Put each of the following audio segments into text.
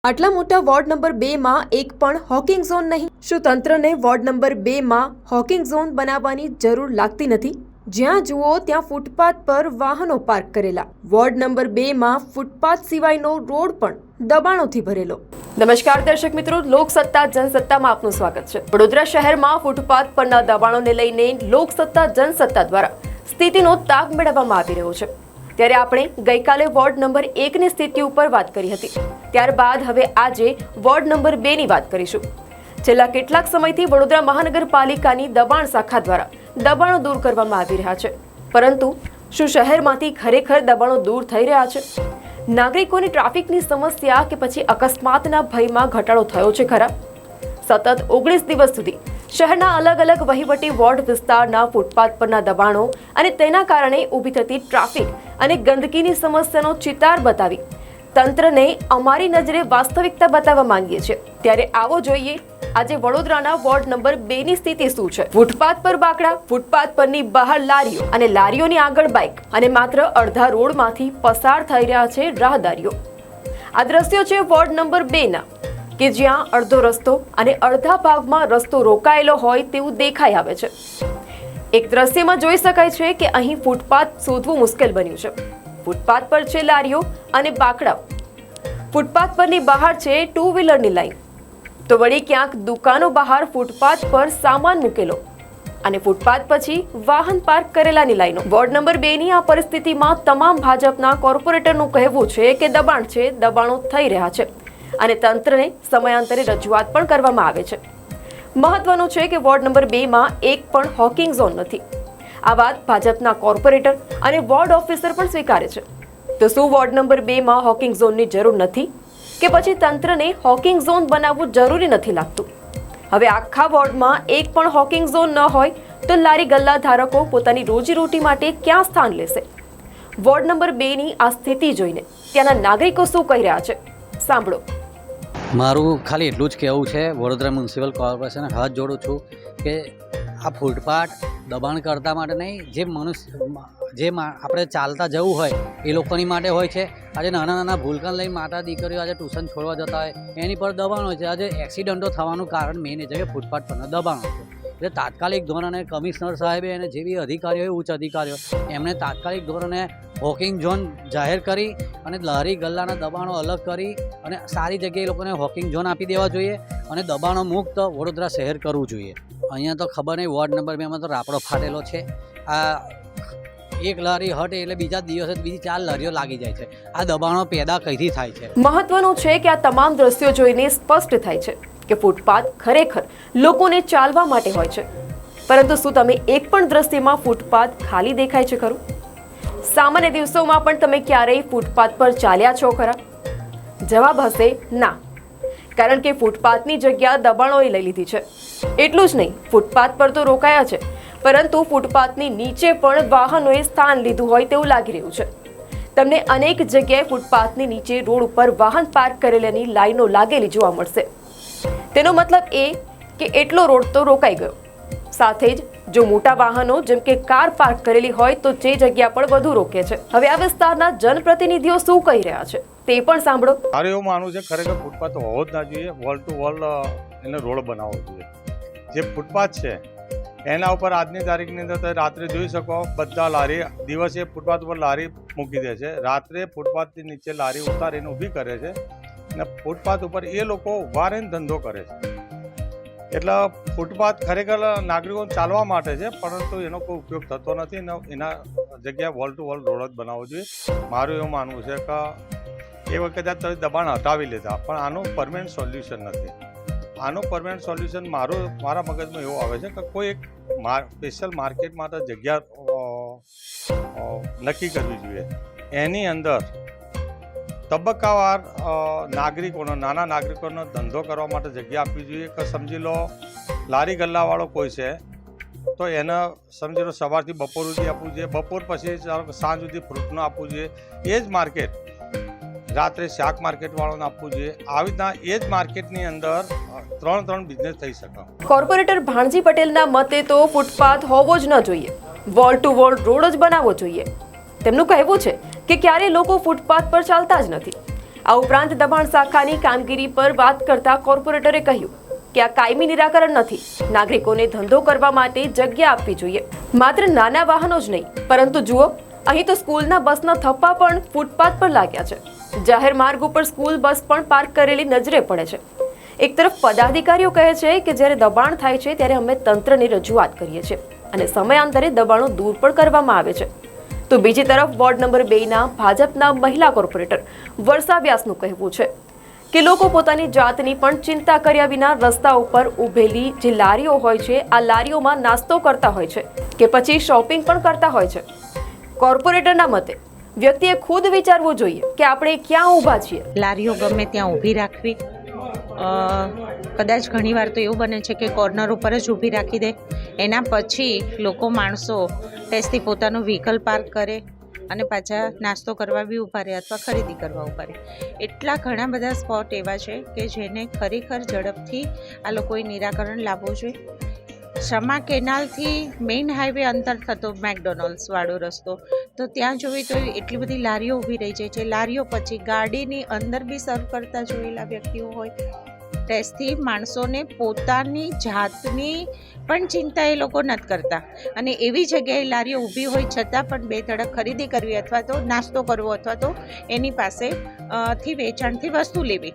આટલા મોટા ward number 2 માં એક પણ હોકિંગ ઝોન નહીં. શું તંત્રને વોર્ડ નંબર 2 માં હોકિંગ ઝોન બનાવવાની જરૂર લાગતી નથી? જ્યાં જુઓ ત્યાં ફૂટપાથ પર વાહનો પાર્ક કરેલા. વોર્ડ નંબર 2 માં ફૂટપાથ સિવાયનો રોડ પણ દબાણોથી ભરેલો. નમસ્કાર દર્શક મિત્રો, લોકસત્તા જનસત્તામાં આપનું સ્વાગત છે. વડોદરા શહેરમાં ફૂટપાથ પરના દબાણોને લઈને લોકસત્તા જનસત્તા દ્વારા સ્થિતિનો તાગ મેળવવામાં આવી રહ્યો છે. ત્યારે આપણે ગઈકાલે વોર્ડ નંબર 1ની સ્થિતિ ઉપર વાત કરી હતી. ત્યારબાદ હવે આજે વોર્ડ નંબર 2ની વાત કરીશું. છેલ્લા કેટલાક સમયથી વડોદરા મહાનગરપાલિકાની દબાણ શાખા દ્વારા દબાણો દૂર કરવામાં આવી રહ્યા છે, પરંતુ શું શહેરમાંથી ખરેખર દબાણો દૂર થઈ રહ્યા છે? નાગરિકોની ટ્રાફિકની સમસ્યા કે પછી અકસ્માતના ભયમાં ઘટાડો થયો છે ખરા? સતત 19 દિવસ સુધી શહેરના અલગ અલગ વહીવટી વોર્ડ વિસ્તારના ફૂટપાથ પરના દબાણો અને તેના કારણે ઊભી થતી ટ્રાફિક અને ગંદકીની સમસ્યાનો ચિતાર બતાવી તંત્રને અમારી નજરે વાસ્તવિકતા બતાવવા માંગીએ છીએ. ત્યારે આવો જોઈએ આજે વડોદરાના વોર્ડ નંબર 2ની સ્થિતિ શું છે. ફૂટપાથ પર બાકડા, ફૂટપાથ પરની બહાર લારીઓ અને લારીઓની આગળ બાઇક અને માત્ર અડધા રોડમાંથી પસાર થઈ રહ્યા છે રાહદારીઓ. આ દ્રશ્યો છે વોર્ડ નંબર 2ના, કે જ્યાં અડધો રસ્તો અને અડધા ભાગમાં રસ્તો રોકાયેલો હોય તેવું દેખાઈ આવે છે. એક દ્રશ્યમાં જોઈ શકાય છે કે અહીં ફૂટપાથ શોધવું મુશ્કેલ બન્યું છે. ફૂટપાથ પર છે લારીઓ અને બાકડા, ફૂટપાથ પરની બહાર છે ટુ વ્હીલરની લાઈન, તો વળી ક્યાંક દુકાનો બહાર ફૂટપાથ પર સામાન મૂકેલો અને ફૂટપાથ પછી વાહન પાર્ક કરેલાની લાઈનો. વોર્ડ નંબર 2ની આ પરિસ્થિતિમાં તમામ ભાજપના કોર્પોરેટરનું કહેવું છે કે દબાણ છે, દબાણો થઈ રહ્યા છે અને તંત્રને સમયાંતરે રજૂઆત પણ કરવામાં આવે છે. મહત્વનું છે કે વોર્ડ નંબર 2માં એક પણ હોકિંગ ઝોન નથી. આ વાત ભાજપના કોર્પોરેટર અને વોર્ડ ઓફિસર પણ સ્વીકારે છે. તો શું વોર્ડ નંબર 2માં હોકિંગ ઝોનની જરૂર નથી કે પછી તંત્રને હોકિંગ ઝોન બનાવવું જરૂરી નથી લાગતું? હવે આખા વોર્ડમાં એક પણ હોકિંગ ઝોન ન હોય તો લારી ગલ્લા ધારકો પોતાની રોજીરોટી માટે ક્યાં સ્થાન લેશે? વોર્ડ નંબર 2ની આ સ્થિતિ જોઈને ત્યાંના નાગરિકો શું કહી રહ્યા છે, સાંભળો. મારું ખાલી એટલું જ કહેવું છે, વડોદરા મ્યુનિસિપલ કોર્પોરેશને હાથ જોડું છું કે આ ફૂટપાથ દબાણ કરતા માટે નહીં, જે આપણે ચાલતા જવું હોય એ લોકોની માટે હોય છે. આજે નાના નાના ભૂલકાન લઈને માતા દીકરીઓ આજે ટ્યુશન છોડવા જતા હોય એની પર દબાણ હોય છે. આજે એક્સિડન્ટો થવાનું કારણ મેઇન એ છે કે ફૂટપાથ પરના દબાણ હોય છે. એટલે તાત્કાલિક ધોરણે કમિશનર સાહેબે અને જે બી અધિકારીઓ હોય, ઉચ્ચ અધિકારીઓ, એમણે તાત્કાલિક ધોરણે હોકિંગ ઝોન જાહેર કરી અને લારી ગલ્લાના દબાણો અલગ કરી અને સારી જગ્યાએ એ લોકોને હોકિંગ ઝોન આપી દેવા જોઈએ અને દબાણો મુક્ત વડોદરા શહેર કરવું જોઈએ. અહીંયા તો ખબર નહીં, વોર્ડ નંબર 2માં તો રાપડો ફાટેલો છે. આ એક લારી હટે એટલે બીજા દિવસે બીજી 4 લારીઓ લાગી જાય છે. આ દબાણો પેદા કઈથી થાય છે? મહત્વનું છે કે આ તમામ દ્રશ્યો જોઈને સ્પષ્ટ થાય છે કે ફૂટપાથ ખરેખર લોકોને ચાલવા માટે હોય છે, પરંતુ શું તમે એક પણ દ્રશ્યમાં ફૂટપાથ ખાલી દેખાય છે ખરું? સામાન્ય દિવસોમાં પણ તમે ક્યારેય ફૂટપાથ પર ચાલ્યા છો ખરા? જવાબ હશે ના, કારણ કે ફૂટપાથની જગ્યા દબાણોએ લઈ લીધી છે. એટલું જ નહીં, ફૂટપાથ પર તો રોકાયા છે, પરંતુ ફૂટપાથની નીચે પણ વાહનોએ સ્થાન લીધું હોય તેવું લાગી રહ્યું છે. તમને અનેક જગ્યાએ ફૂટપાથની નીચે રોડ ઉપર વાહન પાર્ક કરેલાની લાઈનો લાગેલી જોવા મળશે. તેનો મતલબ એ કે એટલો રોડ તો રોકાઈ ગયો. સાથે જ જો મોટા વાહનો જેમ કે કાર પાર્ક કરેલી હોય તો જે જગ્યા પણ વધુ રોકે છે. હવે આ વિસ્તારના જનપ્રતિનિધિઓ શું કહી રહ્યા છે તે પણ સાંભળો. મારું એવું માનવું છે, ખરેખર ફૂટપાથ હોવો જ ના જોઈએ. વોલ ટુ વોલ એને રોડ બનાવવો જોઈએ. જે ફૂટપાથ છે એના ઉપર આજની તારીખની અંદર રાત્રે જોઈ શકો, બધા લારી દિવસે ફૂટપાથ ઉપર લારી મૂકી દે છે, રાત્રે ફૂટપાથથી નીચે લારી ઉતારીને ઊભી કરે છે અને ફૂટપાથ ઉપર એ લોકો ઉભા રહીને ધંધો કરે છે. એટલે ફૂટપાથ ખરેખર નાગરિકો ચાલવા માટે છે, પરંતુ એનો કોઈ ઉપયોગ થતો નથી. એના જગ્યાએ વોલ ટુ વોલ રોડ જ બનાવવો જોઈએ. મારું એવું માનવું છે કે એ વખતે તમે દબાણ હટાવી લેતા, પણ આનું પરમેનન્ટ સોલ્યુશન નથી. આનું પરમેનન્ટ સોલ્યુશન મારા મગજમાં એવું આવે છે કે કોઈ એક સ્પેશિયલ માર્કેટ માટે જગ્યા નક્કી કરવી જોઈએ. એની અંદર તબક્કાવાર નાના નાગરિકોનો ધંધો કરવા માટે જગ્યા આપવી જોઈએ. કે સમજી લો લારી ગલ્લાવાળો કોઈ છે તો એને સમજી લો સવારથી બપોર સુધી આપવું જોઈએ, બપોર પછી સાંજ સુધી ફ્રૂટનું આપવું જોઈએ. એ જ માર્કેટ રાત્રે શાક માર્કેટવાળાને આપવું જોઈએ. આવી રીતના એ જ માર્કેટની અંદર ત્રણ બિઝનેસ થઈ શકે. કોર્પોરેટર ભાણજી પટેલના મતે તો ફૂટપાથ હોવો જ ન જોઈએ, વોલ ટુ વોલ રોડ જ બનાવવો જોઈએ. તેમનું કહેવું છે કે ક્યારે લોકો ફૂટપાથ પર ચાલતા જ નથી આ ઉપરાંત દબાણ શાખાની કામગીરી પર વાત કરતા કોર્પોરેટરે કહ્યું કે આ કાયમી નિરાકરણ નથી. નાગરિકોને ધંધો કરવા માટે જગ્યા આપવી જોઈએ. માત્ર નાના વાહનો જ નહીં, પરંતુ જુઓ, અહીં તો સ્કૂલના બસના થપ્પા પણ ફૂટપાથ પર લાગ્યા છે. જાહેર માર્ગ ઉપર સ્કૂલ બસ પણ પાર્ક કરેલી નજરે પડે છે. એક તરફ પદાધિકારીઓ કહે છે કે જ્યારે દબાણ થાય છે ત્યારે અમે તંત્રની રજૂઆત કરીએ છીએ અને સમયાંતરે દબાણો દૂર પણ કરવામાં આવે છે. તો બીજી તરફ વોર્ડ નંબર 2ના ભાજપના મહિલા કોર્પોરેટર વર્ષા વ્યાસનું કહેવું છે કે લોકો પોતાની જાતની પણ ચિંતા કર્યા વિના રસ્તા ઉપર ઊભેલી જે લારીઓ હોય છે, આ લારીઓમાં નાસ્તો કરતા હોય છે કે પછી શોપિંગ પણ કરતા હોય છે. કોર્પોરેટરના મતે વ્યક્તિએ ખુદ વિચારવું જોઈએ કે આપણે ક્યાં ઊભા છીએ. લારીઓ ગમે ત્યાં ઊભી રાખવી, કદાચ ઘણીવાર તો એવું બને છે કે કોર્નર ઉપર જ ઊભી રાખી દે, એના પછી માણસો ટેસ્ટથી પોતાનું વ્હીકલ પાર્ક કરે અને પાછા નાસ્તો કરવા બી ઊભા રહે અથવા ખરીદી કરવા ઊભા રહે. એટલા ઘણા બધા સ્પોટ એવા છે કે જેને ખરેખર ઝડપથી આ લોકોએ નિરાકરણ લાવવું જોઈએ. શમા કેનાલથી મેઇન હાઈવે અંતર થતો મેકડોનલ્ડ્સ વાળો રસ્તો, તો ત્યાં જોઈએ તો એટલી બધી લારીઓ ઊભી રહી જાય છે. લારીઓ પછી ગાડીની અંદર બી સર્વ કરતા જોયેલા વ્યક્તિઓ હોય. ટેસ્ટથી માણસોને પોતાની જાતની પણ ચિંતા એ લોકો નથી કરતા અને એવી જગ્યાએ લારીઓ ઊભી હોય છતાં પણ બે ધડક ખરીદી કરવી અથવા તો નાસ્તો કરવો અથવા તો એની પાસે થી વેચાણથી વસ્તુ લેવી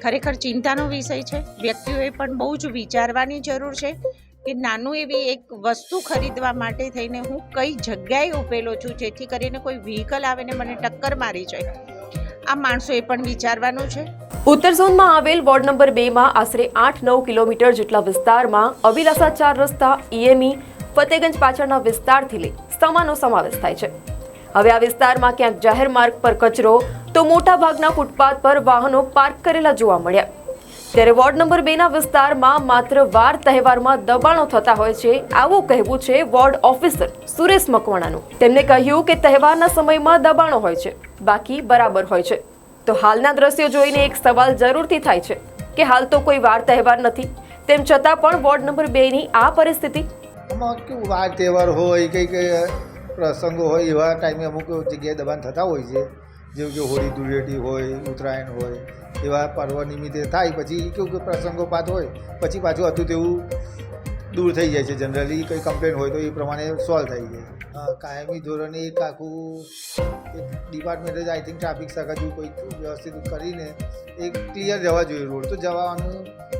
ખરેખર ચિંતાનો વિષય છે. વ્યક્તિઓએ પણ બહુ જ વિચારવાની જરૂર છે કે નાનું એવી એક વસ્તુ ખરીદવા માટે થઈને હું કઈ જગ્યાએ ઊભેલો છું જેથી કરીને કોઈ વ્હીકલ આવે ને મને ટક્કર મારી જાય. આ માણસોએ પણ વિચારવાનું છે. ઉત્તર ઝોનમાં આવેલ વોર્ડ નંબર 2માં આશરે 8-9 કિલોમીટર જેટલા વિસ્તારમાં અબીલાસા 4 રસ્તા, EME, ફતેગંજ પાછળના વિસ્તારથી લઈ સમાનો સમાવેશ થાય છે. હવે આ વિસ્તારમાં ક્યાંક જાહેર માર્ગ પર કચરો તો મોટા ભાગના ફૂટપાથ પર વાહનો પાર્ક કરેલા જોવા મળ્યા. ત્યારે વોર્ડ નંબર 2ના વિસ્તારમાં માત્ર વાર તહેવારમાં દબાણો થતા હોય છે, આવું કહેવું છે વોર્ડ ઓફિસર સુરેશ મકવાણાનું. તેમણે કહ્યું કે તહેવારના સમયમાં દબાણો હોય છે, બાકી બરાબર હોય છે. તો હાલના દ્રશ્યો જોઈને એક સવાલ જરૂરથી થાય છે કે હાલ તો કોઈ વાર તહેવાર નથી, તેમ છતાં પણ વોર્ડ નંબર 2ની આ પરિસ્થિતિ. આમાં કેવું વાર તહેવાર હોય કંઈક પ્રસંગો હોય એવા ટાઈમે અમુક જગ્યાએ દબાણ થતા હોય છે, જેવું કે હોળી ધૂળેટી હોય, ઉત્તરાયણ હોય, એવા પર્વ નિમિત્તે થાય. પછી કેવું કે પ્રસંગોપાત હોય પછી પાછું હતું તેવું દૂર થઈ જાય છે. જનરલી કંઈ કમ્પ્લેન હોય તો એ પ્રમાણે સોલ્વ થઈ જાય. કાયમી ધોરણે એક આખું એક ડિપાર્ટમેન્ટ જ આઈ થિંક ટ્રાફિક શાખા જેવું કોઈ વ્યવસ્થિત કરીને એક ક્લિયર જવા જોઈએ રોડ, તો જવાનું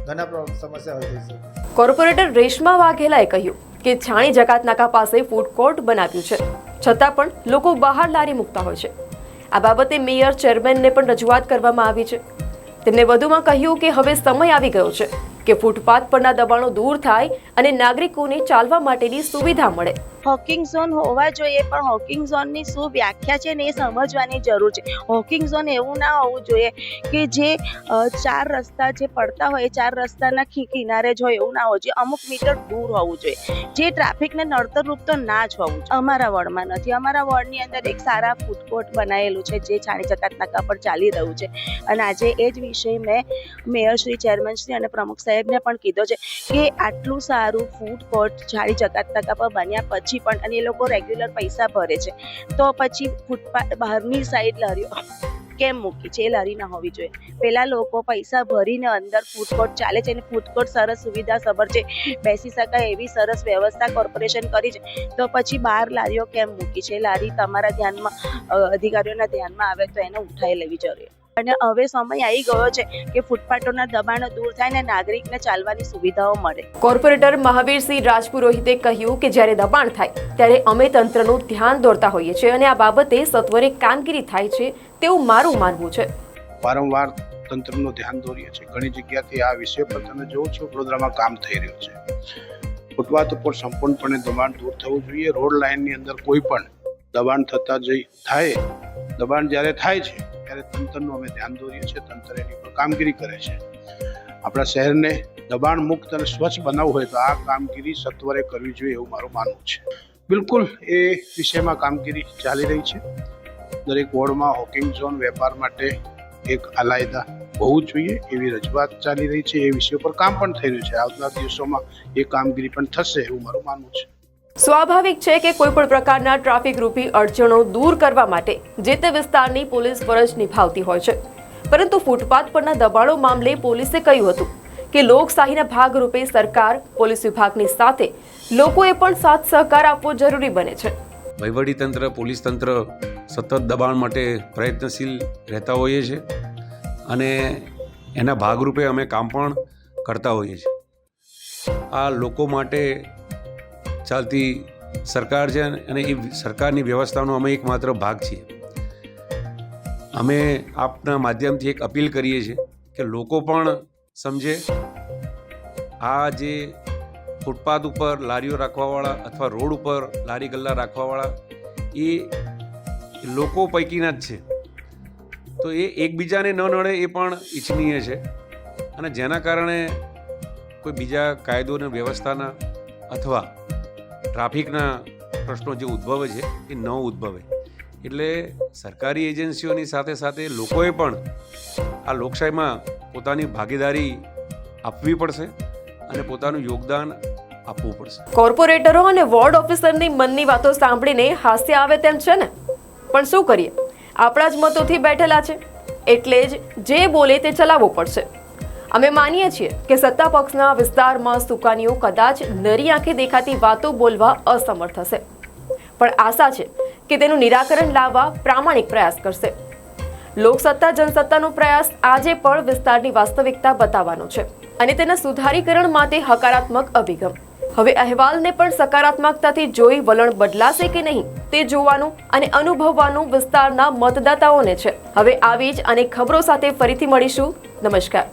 ઘણા સમસ્યા હોય છે. કોર્પોરેટર રેશમા વાઘેલાએ કહ્યું કે છાણી જકાત નાકા પાસે ફૂડ કોર્ટ બનાવ્યું છે, છતાં પણ લોકો બહાર લારી મૂકતા હોય છે. આ બાબતે મેયર, ચેરમેનને પણ રજૂઆત કરવામાં આવી છે. તેમણે વધુમાં કહ્યું કે હવે સમય આવી ગયો છે કે ફૂટપાથ પરના દબાણો દૂર થાય અને નાગરિકોને ચાલવા માટેની સુવિધા મળે. હોકિંગ ઝોન હોવા જોઈએ, પણ હોકિંગ ઝોનની શું વ્યાખ્યા છે ને એ સમજવાની જરૂર છે. હોકિંગ ઝોન એવું ના હોવું જોઈએ કે જે 4 રસ્તા જે પડતા હોય એ 4 રસ્તાના કિનારે જ હોય, એવું ના હોવું જોઈએ. અમુક મીટર દૂર હોવું જોઈએ, જે ટ્રાફિકને નડતરરૂપ તો ના જ હોવું જોઈએ. અમારા વોર્ડમાં નથી. અમારા વોર્ડની અંદર એક સારા ફૂડ કોર્ટ બનાવેલું છે જે છાણી જકાત નાકા પર ચાલી રહ્યું છે અને આજે એ જ વિષય મેં મેયરશ્રી, ચેરમેનશ્રી અને પ્રમુખ સાહેબને પણ કીધો છે કે આટલું સારું ફૂડ કોર્ટ છાણી જકાત નાકા પર બન્યા પછી પણ અને એ લોકો રેગ્યુલર પૈસા ભરે છે, તો પછી ફૂટપાથ બહારની સાઈડ લારીઓ કેમ મૂકી છે? એ લારી ના હોવી જોઈએ. પેલા લોકો પૈસા ભરીને અંદર ફૂડ કોર્ટ ચાલે છે અને ફૂડ કોર્ટ સરસ સુવિધા સભર છે, બેસી શકાય એવી સરસ વ્યવસ્થા કોર્પોરેશન કરી છે, તો પછી બહાર લારીઓ કેમ મૂકી છે? લારી તમારા ધ્યાનમાં, અધિકારીઓના ધ્યાનમાં આવે તો એને ઉઠાવી લેવી જોઈએ. અને હવે સમય આવી ગયો છે કે ફૂટપાથોના દબાણો દૂર થાય ને નાગરિકને ચાલવાની સુવિધાઓ મળે. કોર્પોરેટર મહાવીરસિંહ રાજપુરોહિતે કહ્યું કે જ્યારે દબાણ થાય ત્યારે અમે તંત્રનું ધ્યાન દોરતા હોઈએ છીએ અને આ બાબતે સત્વરે કામગીરી થાય છે તેવું મારું માનવું છે. વારંવાર તંત્રનું ધ્યાન દોરીએ છીએ. ઘણી જગ્યાથી આ વિષય પર તમે જોવો છો વડોદરામાં કામ થઈ રહ્યું છે. ફૂટપાથ ઉપર સંપૂર્ણપણે દબાણ દૂર થવું જોઈએ. રોડ લાઇનની અંદર કોઈ પણ દબાણ થતા દબાણ જ્યારે થાય છે ત્યારે તંત્રનું અમે ધ્યાન દોરીએ છીએ. તંત્ર એની પર કામગીરી કરે છે. આપણા શહેરને દબાણ મુક્ત અને સ્વચ્છ બનાવવું હોય તો આ કામગીરી સત્વરે કરવી જોઈએ એવું મારું માનવું છે. બિલકુલ એ વિષયમાં કામગીરી ચાલી રહી છે. દરેક વોર્ડમાં હોકિંગ ઝોન વેપાર માટે એક અલાયદા હોવું જોઈએ એવી રજૂઆત ચાલી રહી છે. એ વિષય પર કામ પણ થઈ રહ્યું છે. આવનાર દિવસોમાં એ કામગીરી પણ થશે એવું મારું માનવું છે. સ્વાભાવિક છે કે કોઈ પણ પ્રકારના ટ્રાફિક રૂપી અડચણો દૂર કરવા માટે જે તે વિસ્તારની પોલીસ ફરજ નિભાવતી હોય છે, પરંતુ ફૂટપાથ પરના દબાણો મામલે પોલીસે કહ્યું હતું કે લોકશાહીના ભાગરૂપે સરકાર, પોલીસ વિભાગની સાથે લોકોએ પણ સાથ સહકાર આપવો જરૂરી બને છે. વહીવટીતંત્ર, પોલીસ તંત્ર સતત દબાણ માટે પ્રયત્નશીલ રહેતા હોઈએ છીએ અને એના ભાગરૂપે અમે કામ પણ કરતા હોઈએ છીએ. આ લોકો માટે ચાલતી સરકાર છે અને એ સરકારની વ્યવસ્થાનો અમે એકમાત્ર ભાગ છીએ. અમે આપના માધ્યમથી એક અપીલ કરીએ છીએ કે લોકો પણ સમજે આ જે ફૂટપાથ ઉપર લારીઓ રાખવાવાળા અથવા રોડ ઉપર લારી ગલ્લા રાખવાવાળા એ લોકો પૈકીના જ છે, તો એ એકબીજાને ન નડે એ પણ ઈચ્છનીય છે અને જેના કારણે કોઈ બીજા કાયદો અને વ્યવસ્થાના અથવા ટ્રાફિકના પ્રશ્નો જે ઉદ્ભવે છે એ ન ઉદ્ભવે. એટલે સરકારી એજન્સીઓની સાથે સાથે લોકોએ પણ આ લોકશાહીમાં પોતાની ભાગીદારી આપવી પડશે અને પોતાનું યોગદાન આપવું પડશે. કોર્પોરેટરો અને વોર્ડ ઓફિસરની મનની વાતો સાંભળીને હાસ્ય આવે તેમ છે ને, પણ શું કરીએ, આપણા જ મતોથી બેઠેલા છે એટલે જ જે બોલે તે ચલાવવું પડશે. અમે માનીએ છીએ કે સત્તા પક્ષના વિસ્તારમાં સુકાનીઓ કદાચ નરી આંખે દેખાતી વાતો બોલવા અસમર્થ હશે, પણ આશા છે કે તેનું નિરાકરણ લાવવા પ્રામાણિક પ્રયાસ કરશે. લોકસત્તા જનસત્તાનો પ્રયાસ આજે પણ વિસ્તારની વાસ્તવિકતા બતાવવાનો છે અને તેના સુધારીકરણ માટે હકારાત્મક અભિગમ. હવે અહેવાલને પણ સકારાત્મકતાથી જોઈ વલણ બદલાશે કે નહીં તે જોવાનું અને અનુભવવાનું વિસ્તારના મતદાતાઓને છે. હવે આવી જ અનેક ખબરો સાથે ફરીથી મળીશું. નમસ્કાર.